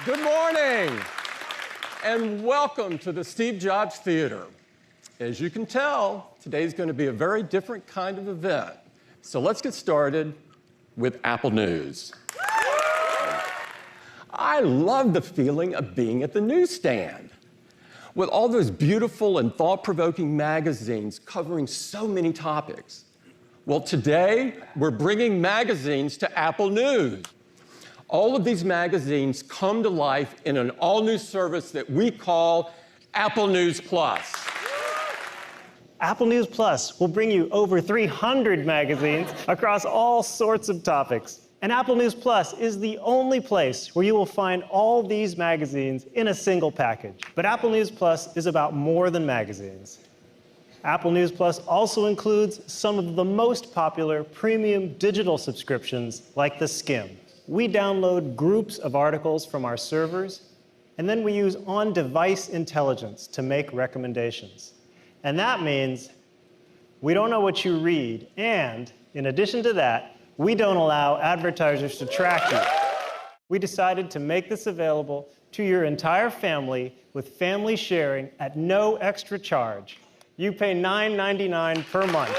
Good morning, and welcome to the Steve Jobs Theater. As you can tell, today's going to be a very different kind of event. So let's get started with Apple News. I love the feeling of being at the newsstand with all those beautiful and thought-provoking magazines covering so many topics. Well, today, we're bringing magazines to Apple News. All of these magazines come to life in an all-new service that we call Apple News Plus. Apple News Plus will bring you over 300 magazines across all sorts of topics. And Apple News Plus is the only place where you will find all these magazines in a single package. But Apple News Plus is about more than magazines. Apple News Plus also includes some of the most popular premium digital subscriptions, like the Skim. We download groups of articles from our servers, and then we use on-device intelligence to make recommendations. And that means we don't know what you read, and in addition to that, we don't allow advertisers to track you. We decided to make this available to your entire family with family sharing at no extra charge. You pay $9.99 per month.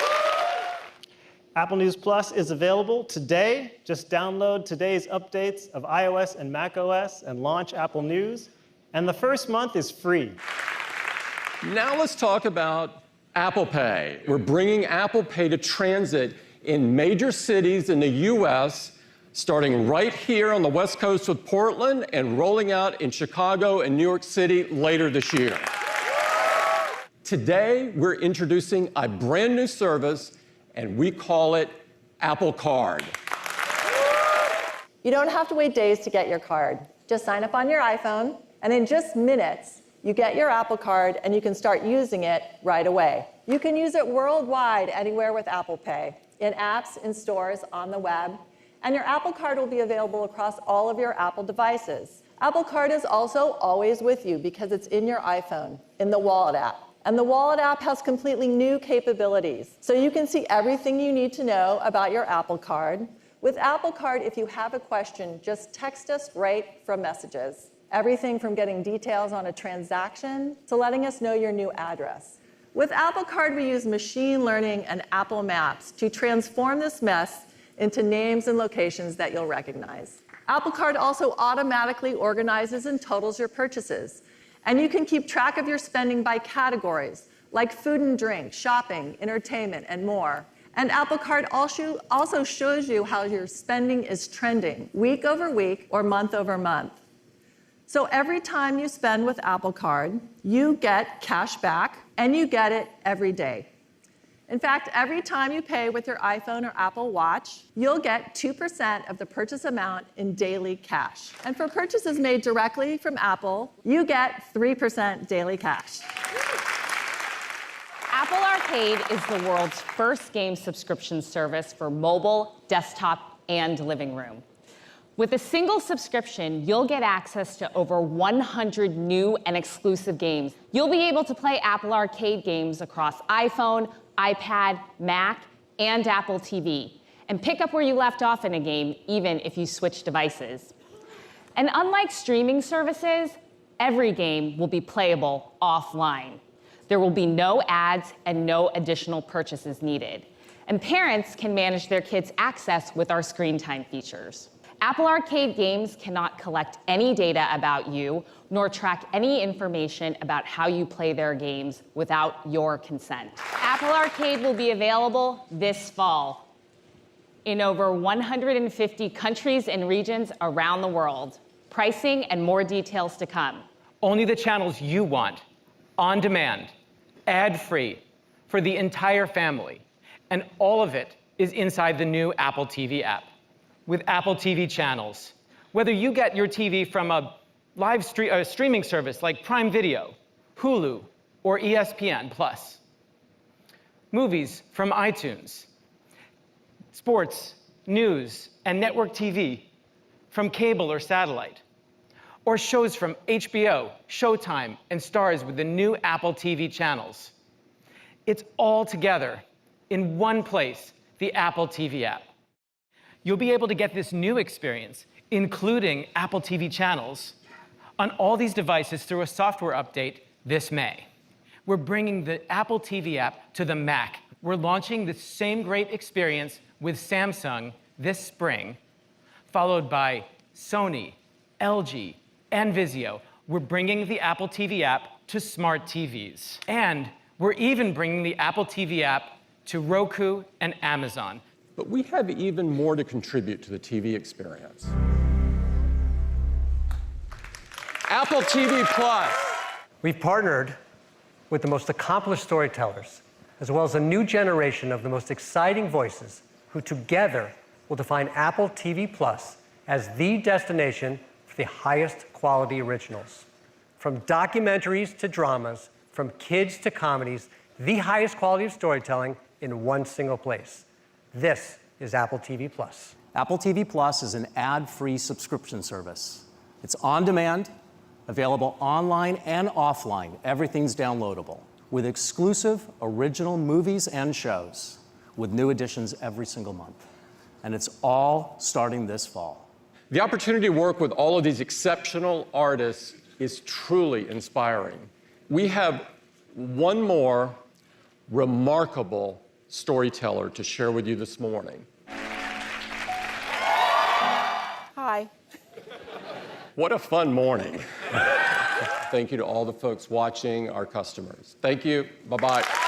Apple News Plus is available today. Just download today's updates of iOS and macOS and launch Apple News. And the first month is free. Now let's talk about Apple Pay. We're bringing Apple Pay to transit in major cities in the US, starting right here on the West Coast with Portland and rolling out in Chicago and New York City later this year. Today, we're introducing a brand new service, and we call it Apple Card. You don't have to wait days to get your card. Just sign up on your iPhone, and in just minutes, you get your Apple Card, and you can start using it right away. You can use it worldwide, anywhere with Apple Pay, in apps, in stores, on the web, and your Apple Card will be available across all of your Apple devices. Apple Card is also always with you because it's in your iPhone, in the Wallet app. And the Wallet app has completely new capabilities. So you can see everything you need to know about your Apple Card. With Apple Card, if you have a question, just text us right from Messages. Everything from getting details on a transaction to letting us know your new address. With Apple Card, we use machine learning and Apple Maps to transform this mess into names and locations that you'll recognize. Apple Card also automatically organizes and totals your purchases. And you can keep track of your spending by categories, like food and drink, shopping, entertainment, and more. And Apple Card also shows you how your spending is trending, week over week or month over month. So every time you spend with Apple Card, you get cash back, and you get it every day. In fact, every time you pay with your iPhone or Apple Watch, you'll get 2% of the purchase amount in daily cash. And for purchases made directly from Apple, you get 3% daily cash. Apple Arcade is the world's first game subscription service for mobile, desktop, and living room. With a single subscription, you'll get access to over 100 new and exclusive games. You'll be able to play Apple Arcade games across iPhone, iPad, Mac, and Apple TV, and pick up where you left off in a game, even if you switch devices. And unlike streaming services, every game will be playable offline. There will be no ads and no additional purchases needed. And parents can manage their kids' access with our screen time features. Apple Arcade games cannot collect any data about you, nor track any information about how you play their games without your consent. Apple Arcade will be available this fall in over 150 countries and regions around the world. Pricing and more details to come. Only the channels you want, on demand, ad-free, for the entire family. And all of it is inside the new Apple TV app. With Apple TV channels, whether you get your TV from a live streaming service like Prime Video, Hulu, or ESPN+, movies from iTunes, sports, news, and network TV from cable or satellite, or shows from HBO, Showtime, and Starz with the new Apple TV channels. It's all together in one place, the Apple TV app. You'll be able to get this new experience, including Apple TV channels, on all these devices through a software update this May. We're bringing the Apple TV app to the Mac. We're launching the same great experience with Samsung this spring, followed by Sony, LG, and Vizio. We're bringing the Apple TV app to smart TVs. And we're even bringing the Apple TV app to Roku and Amazon. But we have even more to contribute to the TV experience. Apple TV Plus. We've partnered with the most accomplished storytellers, as well as a new generation of the most exciting voices who together will define Apple TV Plus as the destination for the highest quality originals. From documentaries to dramas, from kids to comedies, the highest quality of storytelling in one single place. This is Apple TV Plus. Apple TV Plus is an ad-free subscription service. It's on demand, available online and offline. Everything's downloadable, with exclusive original movies and shows, with new additions every single month. And it's all starting this fall. The opportunity to work with all of these exceptional artists is truly inspiring. We have one more remarkable storyteller to share with you this morning. Hi. What a fun morning. Thank you to all the folks watching, our customers. Thank you. Bye-bye.